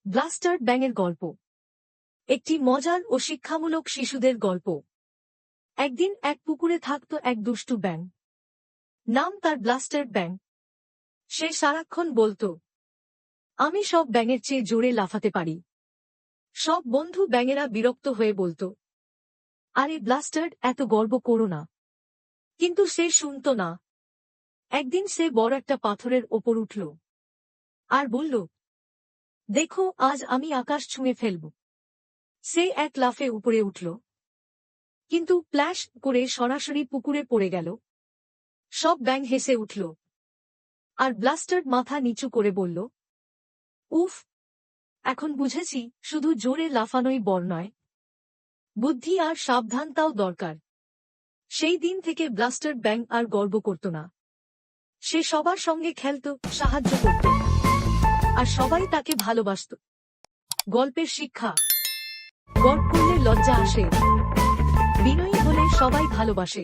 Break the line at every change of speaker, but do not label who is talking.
ব্লাস্টার্ড ব্যাঙের গল্প। একটি মজার ও শিক্ষামূলক শিশুদের গল্প। একদিন এক পুকুরে থাকত এক দুষ্টু ব্যাঙ। নাম তার ব্লাস্টার্ড ব্যাঙ। সে সারাক্ষণ বলত, আমি সব ব্যাঙের চেয়ে জোরে লাফাতে পারি। সব বন্ধু ব্যাঙেরা বিরক্ত হয়ে বলত, আরে ব্লাস্টার্ড, এত গর্ব করো না। কিন্তু সে শুনত না। একদিন সে বড় একটা পাথরের ওপর উঠল আর বলল, দেখো, আজ আমি আকাশ ছুঁয়ে ফেলব। সে এক লাফে উপরে উঠল, কিন্তু প্ল্যাশ করে সরাসরি পুকুরে পড়ে গেল। সব ব্যাঙ হেসে উঠল, আর ব্লাস্টার্ড মাথা নিচু করে বলল, উফ, এখন বুঝেছি শুধু জোরে লাফানোই বর নয়, বুদ্ধি আর সাবধানতাও দরকার। সেই দিন থেকে ব্লাস্টার্ড ব্যাঙ আর গর্ব করত না। সে সবার সঙ্গে খেলত, সাহায্য করত, আর সবাই তাকে ভালোবাসত। গল্পের শিক্ষা: গর্ব করলে লজ্জা আসে, বিনয়ী হলে সবাই ভালোবাসে।